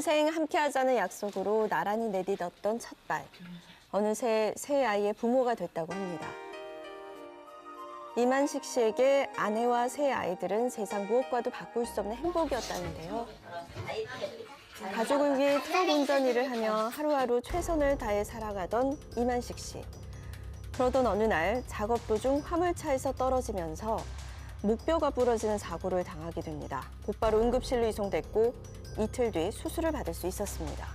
평생 함께하자는 약속으로 나란히 내딛었던 첫발. 어느새 새 아이의 부모가 됐다고 합니다. 이만식 씨에게 아내와 새 아이들은 세상 무엇과도 바꿀 수 없는 행복이었다는데요. 가족을 위해 트럭 운전 일을 하며 하루하루 최선을 다해 살아가던 이만식 씨. 그러던 어느 날 작업 도중 화물차에서 떨어지면서 목뼈가 부러지는 사고를 당하게 됩니다. 곧바로 응급실로 이송됐고 이틀 뒤 수술을 받을 수 있었습니다.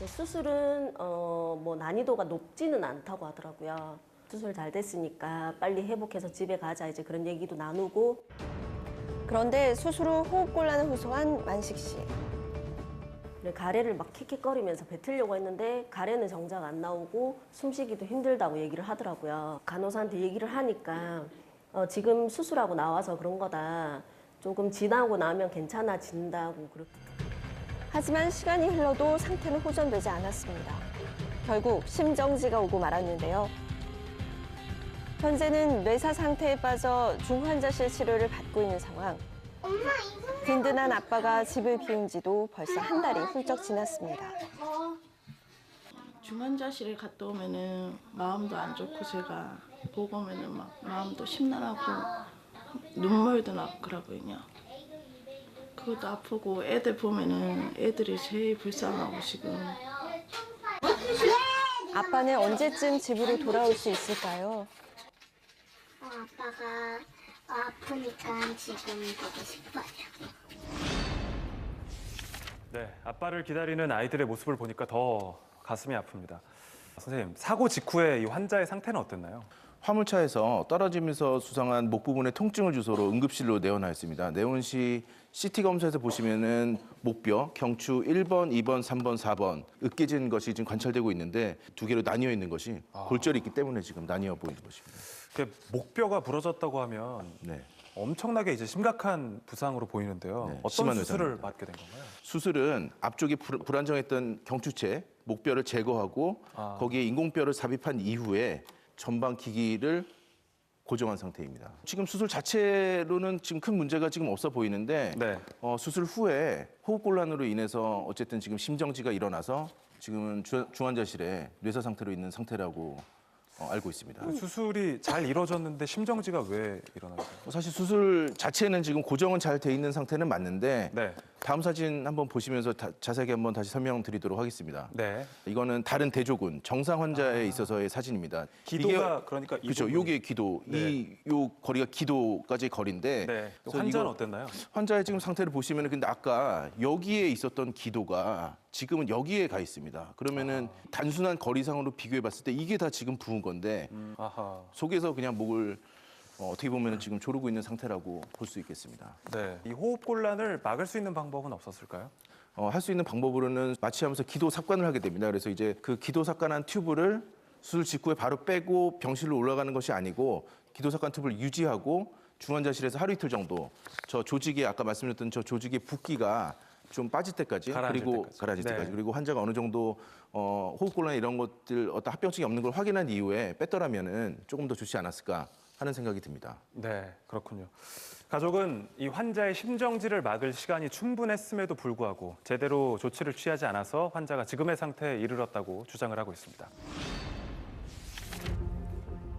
수술은 뭐 난이도가 높지는 않다고 하더라고요. 수술 잘 됐으니까 빨리 회복해서 집에 가자 이제 그런 얘기도 나누고. 그런데 수술 후 호흡곤란을 호소한 만식 씨. 가래를 막 킥킥거리면서 뱉으려고 했는데 가래는 정작 안 나오고 숨쉬기도 힘들다고 얘기를 하더라고요. 간호사한테 얘기를 하니까 지금 수술하고 나와서 그런 거다. 조금 지나고 나면 괜찮아진다고 그렇게. 하지만 시간이 흘러도 상태는 호전되지 않았습니다. 결국 심정지가 오고 말았는데요. 현재는 뇌사 상태에 빠져 중환자실 치료를 받고 있는 상황. 든든한 아빠가 집을 비운 지도 벌써 한 달이 훌쩍 지났습니다. 중환자실에 갔다 오면은 마음도 안 좋고 제가 보고 오면은 막 마음도 심란하고 눈물도 나고 그러거든요. 그것도 아프고 애들 보면은 애들이 제일 불쌍하고 지금. 아빠는 언제쯤 집으로 돌아올 수 있을까요? 아빠가 아프니까 지금 보고 싶어요. 네, 아빠를 기다리는 아이들의 모습을 보니까 더 가슴이 아픕니다. 선생님, 사고 직후에 이 환자의 상태는 어땠나요? 화물차에서 떨어지면서 수상한 목 부분에 통증을 주소로 응급실로 내원하였습니다. 내원 시 CT 검사에서 보시면은 목뼈, 경추 1번, 2번, 3번, 4번 으깨진 것이 지금 관찰되고 있는데 두 개로 나뉘어 있는 것이 골절이 있기 때문에 지금 나뉘어 보이는 것입니다. 목뼈가 부러졌다고 하면 네. 엄청나게 이제 심각한 부상으로 보이는데요. 네, 어떤 심한 수술을 외상입니다. 받게 된 건가요? 수술은 앞쪽이 불안정했던 경추체, 목뼈를 제거하고 거기에 인공뼈를 삽입한 이후에 전방 기기를 고정한 상태입니다. 지금 수술 자체로는 지금 큰 문제가 지금 없어 보이는데 네. 수술 후에 호흡곤란으로 인해서 어쨌든 지금 심정지가 일어나서 지금은 중환자실에 뇌사 상태로 있는 상태라고 알고 있습니다. 수술이 잘 이루어졌는데 심정지가 왜 일어나요? 사실 수술 자체는 지금 고정은 잘 돼 있는 상태는 맞는데 네. 다음 사진 한번 보시면서 자세하게 한번 다시 설명드리도록 하겠습니다. 네. 이거는 다른 대조군 정상 환자에 있어서의 사진입니다. 기도가 그러니까 이 그렇죠. 부분이- 요게 기도, 네. 요 거리가 기도까지 거리인데 네. 그래서 환자는 이거 어땠나요? 환자의 지금 상태를 보시면은 근데 아까 여기에 있었던 기도가 지금은 여기에 가 있습니다. 그러면은 단순한 거리상으로 비교해 봤을 때 이게 다 지금 부은 건데 아하. 속에서 그냥 목을 어떻게 보면 지금 조르고 있는 상태라고 볼 수 있겠습니다. 네. 이 호흡곤란을 막을 수 있는 방법은 없었을까요? 할 수 있는 방법으로는 마취하면서 기도 삭관을 하게 됩니다. 그래서 이제 그 기도 삭관한 튜브를 수술 직후에 바로 빼고 병실로 올라가는 것이 아니고 기도 삭관 튜브를 유지하고 중환자실에서 하루 이틀 정도 저 조직에 아까 말씀드렸던 저 조직의 붓기가 좀 빠질 때까지 가라앉을 그리고 때까지. 가라질 네. 때까지 그리고 환자가 어느 정도 호흡곤란 이런 것들 어떤 합병증이 없는 걸 확인한 이후에 뺐더라면은 조금 더 좋지 않았을까 하는 생각이 듭니다. 네, 그렇군요. 가족은 이 환자의 심정지를 막을 시간이 충분했음에도 불구하고 제대로 조치를 취하지 않아서 환자가 지금의 상태에 이르렀다고 주장을 하고 있습니다.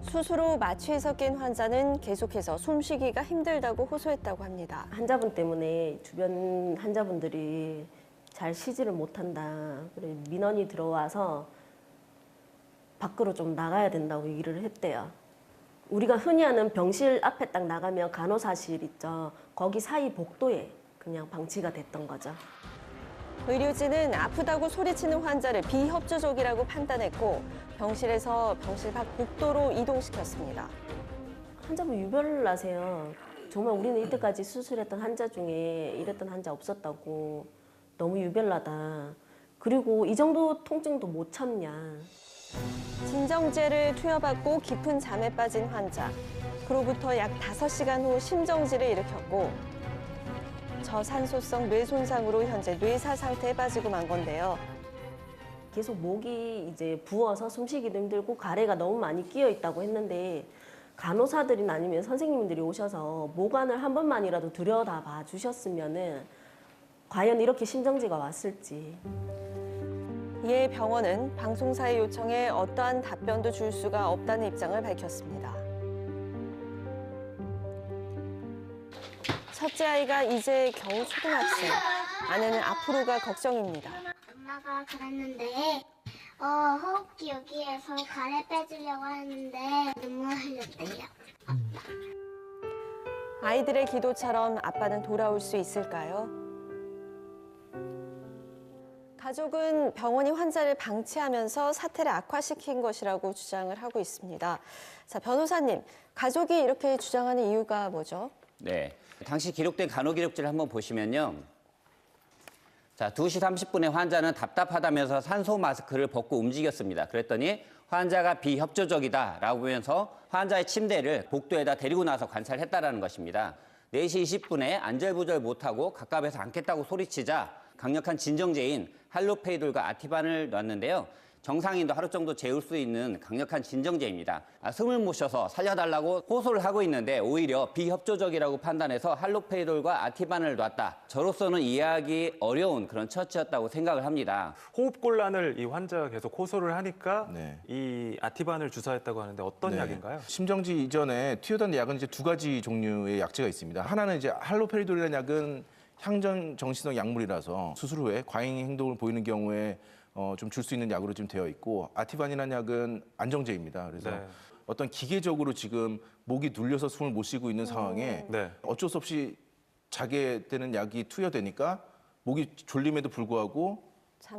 수술 후 마취에서 깬 환자는 계속해서 숨쉬기가 힘들다고 호소했다고 합니다. 환자분 때문에 주변 환자분들이 잘 쉬지를 못한다. 그리고 민원이 들어와서 밖으로 좀 나가야 된다고 얘기를 했대요. 우리가 흔히 하는 병실 앞에 딱 나가면 간호사실 있죠. 거기 사이 복도에 그냥 방치가 됐던 거죠. 의료진은 아프다고 소리치는 환자를 비협조적이라고 판단했고 병실에서 병실 밖 복도로 이동시켰습니다. 환자분 유별을 하세요. 정말 우리는 이때까지 수술했던 환자 중에 이랬던 환자 없었다고. 너무 유별나다. 그리고 이 정도 통증도 못 참냐. 진정제를 투여받고 깊은 잠에 빠진 환자. 그로부터 약 5시간 후 심정지를 일으켰고 저산소성 뇌 손상으로 현재 뇌사 상태에 빠지고 만 건데요. 계속 목이 이제 부어서 숨쉬기도 힘들고 가래가 너무 많이 끼어 있다고 했는데 간호사들이나 아니면 선생님들이 오셔서 모관을 한 번만이라도 들여다봐 주셨으면은 과연 이렇게 심정지가 왔을지. 이에 병원은 방송사의 요청에 어떠한 답변도 줄 수가 없다는 입장을 밝혔습니다. 첫째 아이가 이제 겨우 초등학생, 아내는 앞으로가 걱정입니다. 엄마가 그랬는데 호흡기 여기에서 가래 빼주려고 하는데 눈물 흘렸대요. 아이들의 기도처럼 아빠는 돌아올 수 있을까요? 가족은 병원이 환자를 방치하면서 사태를 악화시킨 것이라고 주장을 하고 있습니다. 자, 변호사님, 가족이 이렇게 주장하는 이유가 뭐죠? 네, 당시 기록된 간호 기록지를 한번 보시면요. 자, 2시 30분에 환자는 답답하다면서 산소 마스크를 벗고 움직였습니다. 그랬더니 환자가 비협조적이다라고 하면서 환자의 침대를 복도에다 데리고 나서 관찰했다라는 것입니다. 4시 20분에 안절부절 못하고 가깝이서 앉겠다고 소리치자 강력한 진정제인 할로페이돌과 아티반을 놨는데요. 정상인도 하루 정도 재울 수 있는 강력한 진정제입니다. 숨을 못 쉬어서 살려달라고 호소를 하고 있는데 오히려 비협조적이라고 판단해서 할로페이돌과 아티반을 놨다. 저로서는 이해하기 어려운 그런 처치였다고 생각을 합니다. 호흡곤란을 이 환자가 계속 호소를 하니까 네. 이 아티반을 주사했다고 하는데 어떤 네. 약인가요? 심정지 이전에 튀어던 약은 이제 2가지 종류의 약제가 있습니다. 하나는 이제 할로페리돌이라는 약은 향전 정신성 약물이라서 수술 후에 과잉 행동을 보이는 경우에 좀 줄 수 있는 약으로 지금 되어 있고, 아티반이라는 약은 안정제입니다. 그래서 네. 어떤 기계적으로 지금 목이 눌려서 숨을 못 쉬고 있는 상황에 네. 어쩔 수 없이 자게 되는 약이 투여되니까 목이 졸림에도 불구하고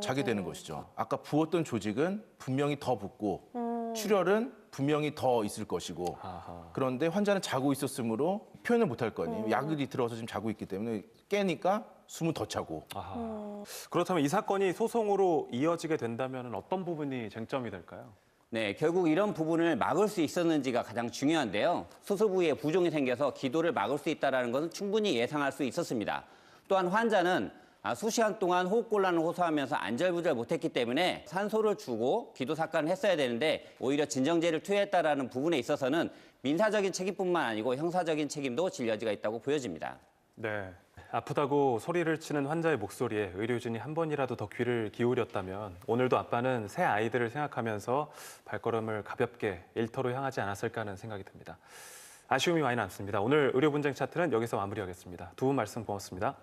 자게 되는 것이죠. 아까 부었던 조직은 분명히 더 붓고 출혈은 분명히 더 있을 것이고, 아하. 그런데 환자는 자고 있었으므로 표현을 못 할 거 아니에요. 약이 들어서 지금 자고 있기 때문에 깨니까 숨은 더 차고. 아하. 그렇다면 이 사건이 소송으로 이어지게 된다면 어떤 부분이 쟁점이 될까요? 네, 결국 이런 부분을 막을 수 있었는지가 가장 중요한데요. 수술 부위에 부종이 생겨서 기도를 막을 수 있다는 것은 충분히 예상할 수 있었습니다. 또한 환자는 수시간 동안 호흡곤란을 호소하면서 안절부절 못했기 때문에 산소를 주고 기도 삭간을 했어야 되는데 오히려 진정제를 투여했다는 부분에 있어서는 민사적인 책임뿐만 아니고 형사적인 책임도 질 여지가 있다고 보여집니다. 네. 아프다고 소리를 치는 환자의 목소리에 의료진이 한 번이라도 더 귀를 기울였다면 오늘도 아빠는 새 아이들을 생각하면서 발걸음을 가볍게 일터로 향하지 않았을까 하는 생각이 듭니다. 아쉬움이 많이 남습니다. 오늘 의료 분쟁 차트는 여기서 마무리하겠습니다. 두 분 말씀 고맙습니다.